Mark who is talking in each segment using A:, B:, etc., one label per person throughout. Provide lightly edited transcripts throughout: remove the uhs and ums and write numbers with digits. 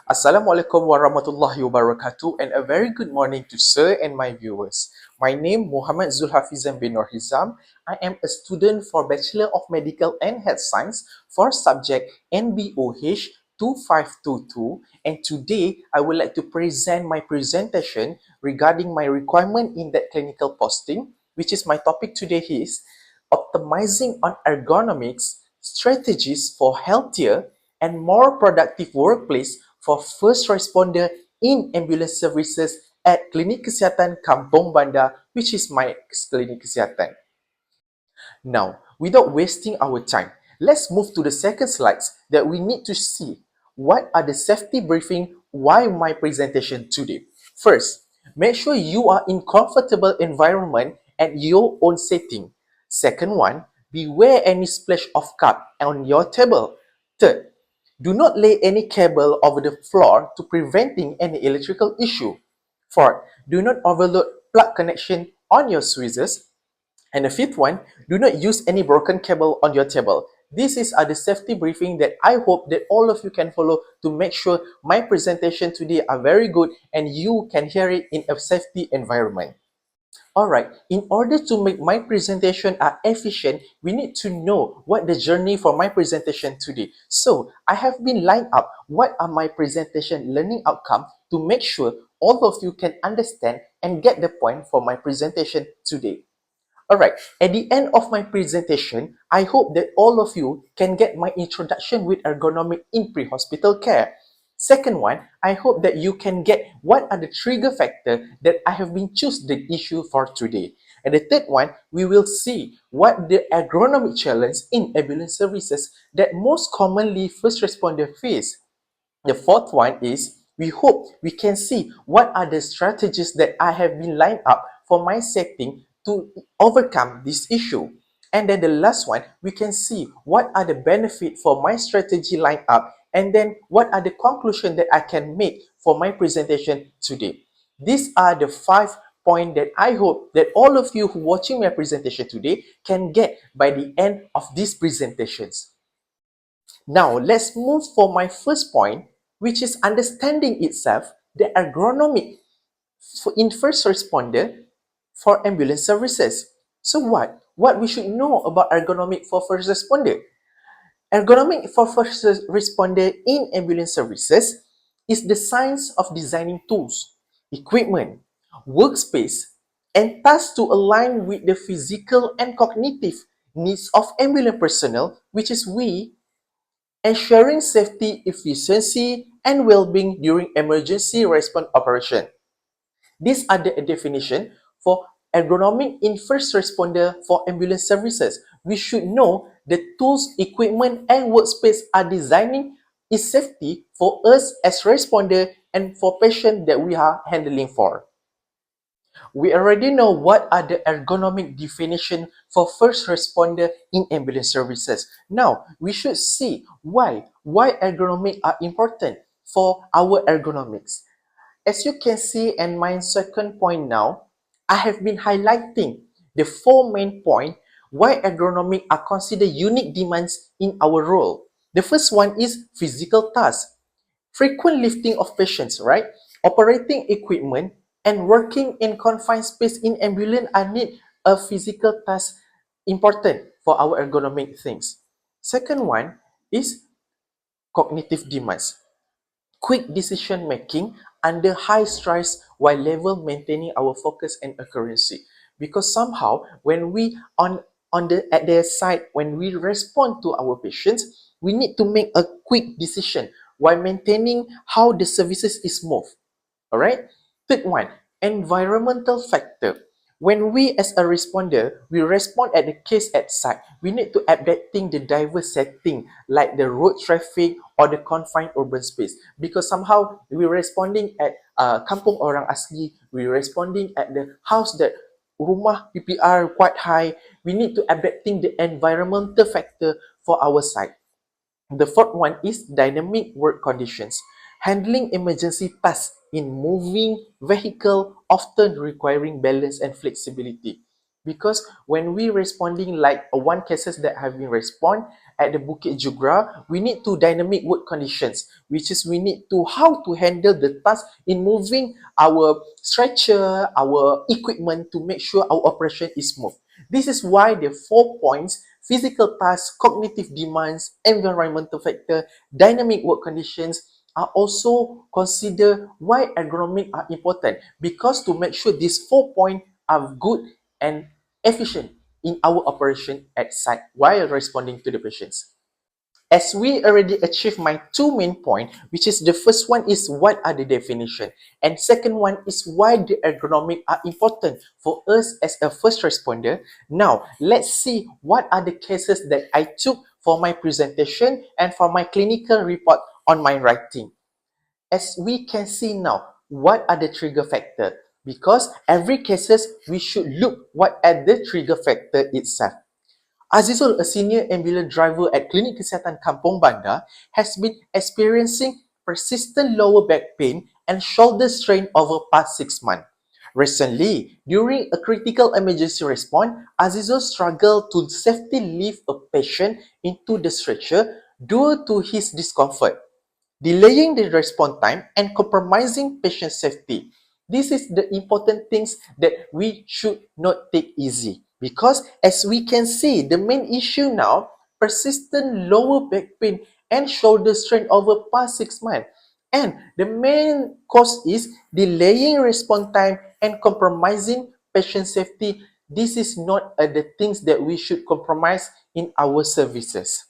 A: Assalamualaikum warahmatullahi wabarakatuh and a very good morning to sir and my viewers. My name Muhammad Zulhafizan bin Nur Hizam. I am a student for Bachelor of Medical and Health Science for subject NBOH 2522, and today I would like to present my presentation regarding my requirement in that clinical posting, which is my topic today is optimizing on ergonomics strategies for healthier and more productive workplace for first responder in ambulance services at Klinik Kesihatan Kampung Bandar, which is my Klinik Kesihatan. Now, without wasting our time, let's move to the second slides that we need to see what are the safety briefing why my presentation today. First, make sure you are in comfortable environment at your own setting. Second one, beware any splash of cup on your table. Third, do not lay any cable over the floor to preventing any electrical issue. Fourth, do not overload plug connection on your switches. And the fifth one, do not use any broken cable on your table. This is the safety briefing that I hope that all of you can follow to make sure my presentation today are very good and you can hear it in a safety environment. Alright, in order to make my presentation efficient, we need to know what the journey for my presentation today. So, I have been lined up what are my presentation learning outcome to make sure all of you can understand and get the point for my presentation today. Alright, at the end of my presentation, I hope that all of you can get my introduction with ergonomic in pre-hospital care. Second one, I hope that you can get what are the trigger factors that I have been choose the issue for today. And the third one, we will see what the ergonomic challenge in ambulance services that most commonly first responder face. The fourth one is we hope we can see what are the strategies that I have been lined up for my setting to overcome this issue. And then the last one, we can see what are the benefits for my strategy lined up and then what are the conclusion that I can make for my presentation today. These are the 5 points that I hope that all of you who watching my presentation today can get by the end of these presentations. Now, let's move for my first point, which is understanding itself the ergonomic in first responder for ambulance services. So what? What we should know about ergonomic for first responder? Ergonomic for first responder in ambulance services is the science of designing tools, equipment, workspace, and tasks to align with the physical and cognitive needs of ambulance personnel, which is we, ensuring safety, efficiency, and well-being during emergency response operation. These are the definition for ergonomic in first responder for ambulance services. We should know the tools, equipment, and workspace are designing is safety for us as responder and for patient that we are handling for. We already know what are the ergonomic definition for first responder in ambulance services. Now, we should see why ergonomic are important for our ergonomics. As you can see in my second point now, I have been highlighting the 4 main points why ergonomic are considered unique demands in our role. The first one is physical tasks. Frequent lifting of patients, right? Operating equipment and working in confined space in ambulance are need a physical task important for our ergonomic things. Second one is cognitive demands. Quick decision making under high stress while level maintaining our focus and accuracy. Because somehow when we on the at their side, when we respond to our patients, we need to make a quick decision while maintaining how the services is moved. All right. Third one, environmental factor. When we as a responder, we respond at the case at site, we need to adapting the diverse setting like the road traffic or the confined urban space. Because somehow we're responding at kampung orang asli, we're responding at the house that rumah PPR quite high. We need to adapting the environmental factor for our site. The fourth one is dynamic work conditions. Handling emergency tasks in moving vehicle often requiring balance and flexibility. Because when we responding like one cases that have been respond at the Bukit Jugra, we need to dynamic work conditions, which is we need to how to handle the task in moving our stretcher, our equipment to make sure our operation is smooth. This is why the 4 points: physical tasks, cognitive demands, environmental factor, dynamic work conditions are also considered why ergonomic are important, because to make sure these 4 points are good and efficient in our operation at site while responding to the patients. As we already achieved my two main points, which is the first one is what are the definition, and second one is why the ergonomic are important for us as a first responder. Now, let's see what are the cases that I took for my presentation and for my clinical report on my writing. As we can see now, what are the trigger factor? Because every cases, we should look what are the trigger factor itself. Azizul, a senior ambulance driver at Klinik Kesihatan Kampung Bandar, has been experiencing persistent lower back pain and shoulder strain over past 6 months. Recently, during a critical emergency response, Azizul struggled to safely lift a patient into the stretcher due to his discomfort, delaying the response time and compromising patient safety. This is the important things that we should not take easy, because as we can see, the main issue now, persistent lower back pain and shoulder strain over past 6 months. And the main cause is delaying response time and compromising patient safety. This is not the things that we should compromise in our services.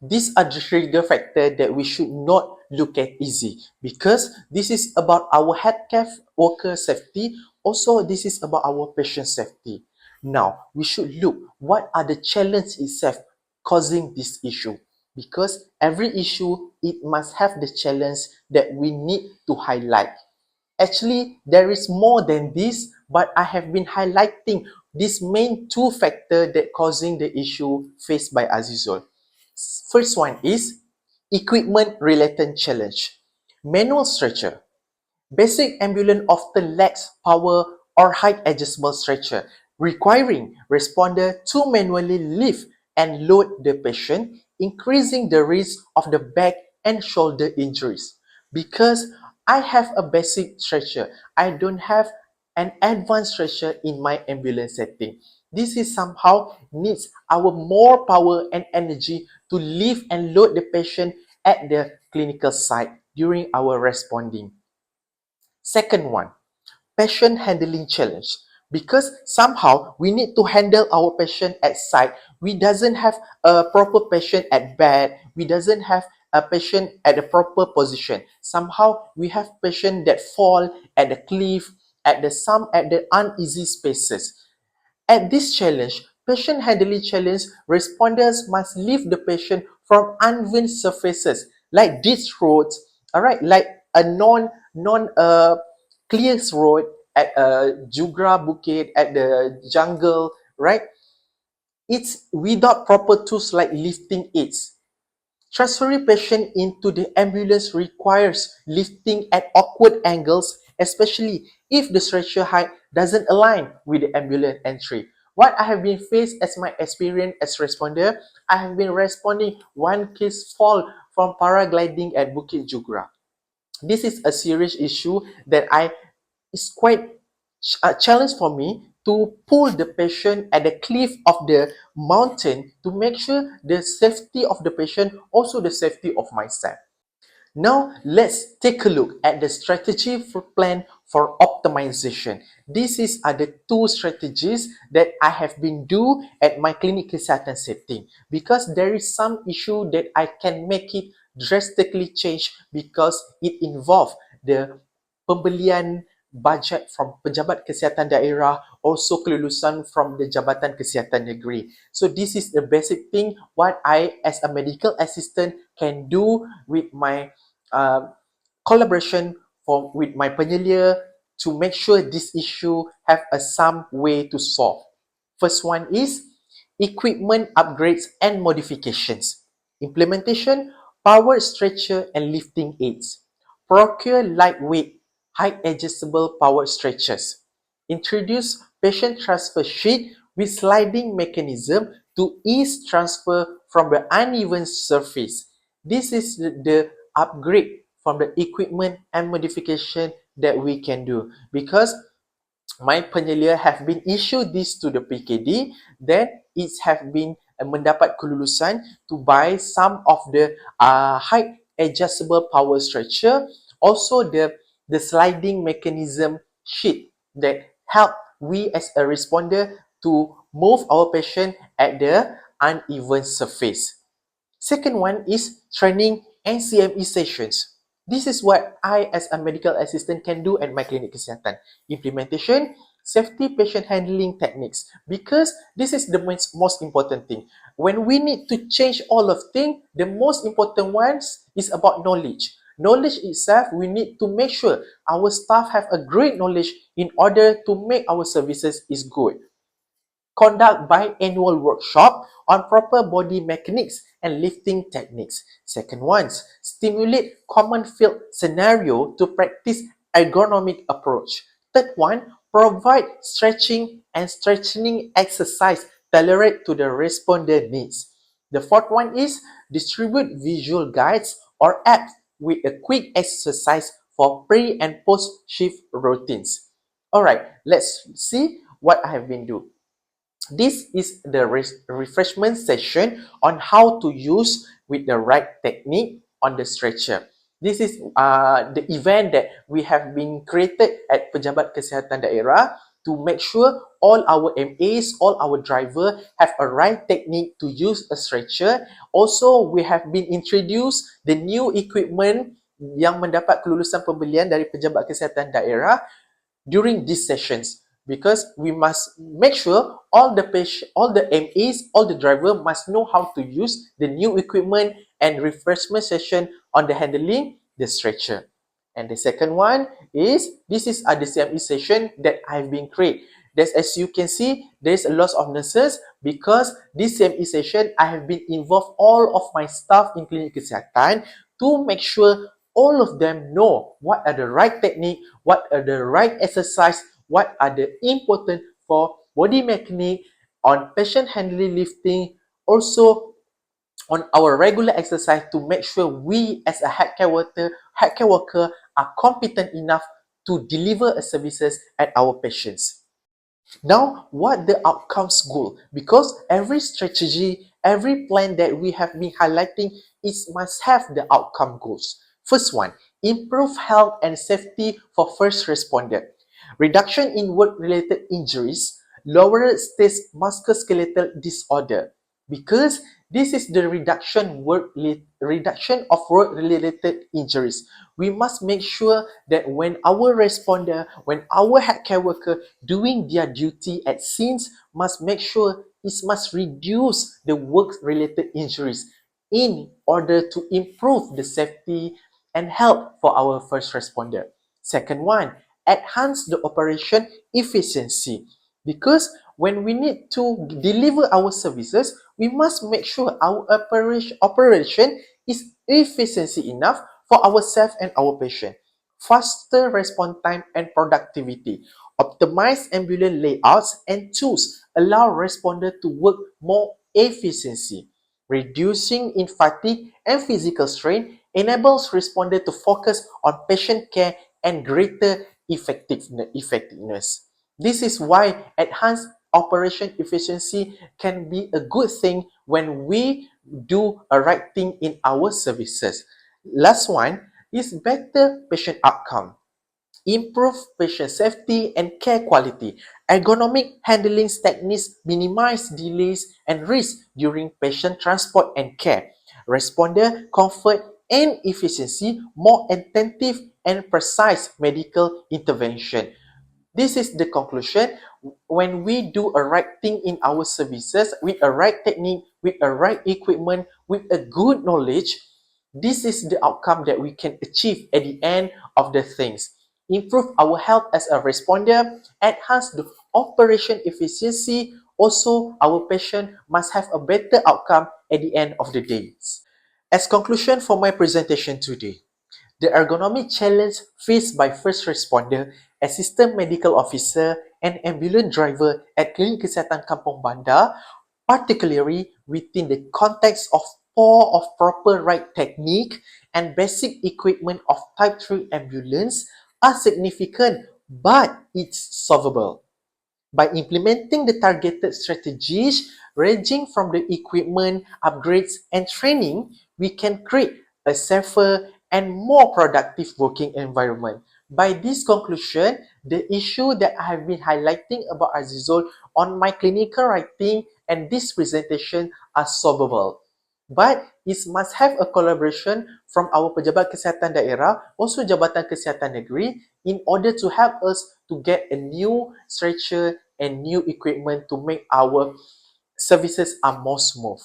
A: These are the trigger factor that we should not look at easy, because this is about our healthcare worker safety. Also, this is about our patient safety. Now, we should look what are the challenges itself causing this issue, because every issue it must have the challenge that we need to highlight. Actually, there is more than this, but I have been highlighting these main two factors that causing the issue faced by Azizul. First one is equipment related challenge. Manual stretcher. Basic ambulance often lacks power or height adjustable stretcher, requiring responder to manually lift and load the patient, increasing the risk of the back and shoulder injuries. Because I have a basic stretcher, I don't have an advanced stretcher in my ambulance setting. This is somehow needs our more power and energy to lift and load the patient at the clinical site during our responding. Second one, patient handling challenge. Because somehow we need to handle our patient at site. We doesn't have a proper patient at bed. We doesn't have a patient at the proper position. Somehow we have patient that fall at the cliff, at the some at the uneasy spaces. At this challenge, patient handling challenge, responders must lift the patient from uneven surfaces like ditch roads, all right, like a non clear road at a Jugra Bukit, at the jungle, right? It's without proper tools like lifting aids. Transferring patient into the ambulance requires lifting at awkward angles, especially if the stretcher height doesn't align with the ambulance entry. What I have been faced as my experience as responder, I have been responding one case fall from paragliding at Bukit Jugra. This is a serious issue that I it's quite a challenge for me to pull the patient at the cliff of the mountain to make sure the safety of the patient, also the safety of myself. Now, let's take a look at the strategy for plan for optimization. These are the two strategies that I have been do at my clinic kesihatan setting, because there is some issue that I can make it drastically change because it involve the pembelian bajet from pejabat kesihatan daerah, also kelulusan from the Jabatan Kesihatan Negeri. So this is the basic thing what I as a medical assistant can do with my uh, collaboration with my penyelia to make sure this issue have a some way to solve. First one is equipment upgrades and modifications. Implementation, power stretcher and lifting aids. Procure lightweight, height adjustable power stretchers. Introduce patient transfer sheet with sliding mechanism to ease transfer from the uneven surface. This is the upgrade from the equipment and modification that we can do, because my penyelia have been issued this to the PKD, then it have been mendapat kelulusan to buy some of the height adjustable power stretcher, also the sliding mechanism sheet that help we as a responder to move our patient at the uneven surface. Second one is training and CME sessions. This is what I as a medical assistant can do at my clinic kesihatan. Implementation, safety patient handling techniques, because this is the most important thing. When we need to change all of things, the most important ones is about knowledge. Knowledge itself, we need to make sure our staff have a great knowledge in order to make our services is good. Conduct biannual workshop on proper body mechanics and lifting techniques. Second one, stimulate common field scenario to practice ergonomic approach. Third one, provide stretching and strengthening exercise tailored to the responder needs. The fourth one is distribute visual guides or apps with a quick exercise for pre and post shift routines. Alright, let's see what I have been doing. This is the refreshment session on how to use with the right technique on the stretcher. This is the event that we have been created at Pejabat Kesihatan Daerah to make sure all our MAs, all our driver have a right technique to use a stretcher. Also, we have been introduced the new equipment yang mendapat kelulusan pembelian dari Pejabat Kesihatan Daerah during these sessions, because we must make sure all the patient, all the MAs, all the driver must know how to use the new equipment and refreshment session on the handling the stretcher. And the second one is this is a CME session that I've been created. That's, as you can see, there's a lot of nurses, because this CME session I have been involved all of my staff in clinic kesihatan to make sure all of them know what are the right technique, what are the right exercise, what are the important for body mechanic, on patient handling lifting, also on our regular exercise, to make sure we as a healthcare worker are competent enough to deliver a services at our patients. Now, what the outcomes goal? Because every strategy, every plan that we have been highlighting, it must have the outcome goals. First one, improve health and safety for first responder. Reduction in work-related injuries, lower stage musculoskeletal disorder. Because this is the reduction of work-related injuries. We must make sure that when our responder, when our healthcare worker doing their duty at scenes, must make sure it must reduce the work-related injuries in order to improve the safety and help for our first responder. Second one, enhance the operation efficiency. Because when we need to deliver our services, we must make sure our operation is efficiency enough for ourselves and our patient. Faster response time and productivity. Optimize ambulance layouts and tools allow responder to work more efficiency. Reducing in fatigue and physical strain enables responder to focus on patient care and greater effectiveness. This is why enhanced operation efficiency can be a good thing when we do a right thing in our services. Last one is better patient outcome. Improve patient safety and care quality. Ergonomic handling techniques minimize delays and risk during patient transport and care. Responder comfort and efficiency, more attentive and precise medical intervention. This is the conclusion. When we do a right thing in our services with a right technique, with a right equipment, with a good knowledge, this is the outcome that we can achieve at the end of the things. Improve our health as a responder, enhance the operation efficiency. Also, our patient must have a better outcome at the end of the day. As conclusion for my presentation today, the ergonomic challenge faced by first responder, assistant medical officer, and ambulance driver at Klinik Kesihatan Kampung Bandar particularly within the context of poor of proper right technique and basic equipment of Type 3 ambulance are significant, but it's solvable. By implementing the targeted strategies ranging from the equipment, upgrades, and training, we can create a safer and more productive working environment. By this conclusion, the issue that I have been highlighting about Azizul on my clinical writing and this presentation are solvable. But it must have a collaboration from our pejabat kesihatan daerah, also Jabatan Kesihatan Negeri, in order to help us to get a new stretcher and new equipment to make our services are more smooth.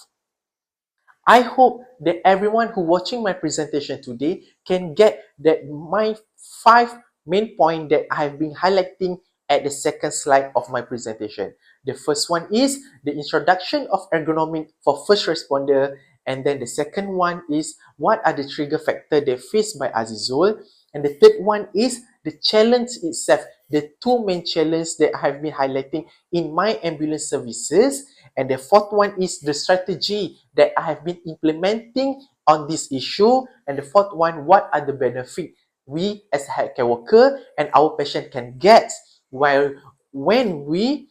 A: I hope that everyone who watching my presentation today can get that my 5 main points that I've been highlighting at the second slide of my presentation. The first one is the introduction of ergonomic for first responder, and then the second one is what are the trigger factors they faced by Azizul, and the third one is the challenge itself, the two main challenges that I have been highlighting in my ambulance services. And the fourth one is the strategy that I have been implementing on this issue. And the fourth one, what are the benefits we as a healthcare worker and our patient can get while when we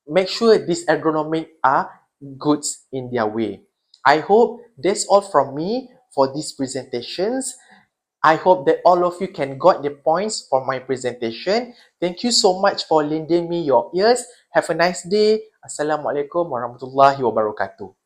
A: make sure these ergonomic are goods in their way. I hope that's all from me for these presentations. I hope that all of you can got the points for my presentation. Thank you so much for lending me your ears. Have a nice day. Assalamualaikum warahmatullahi wabarakatuh.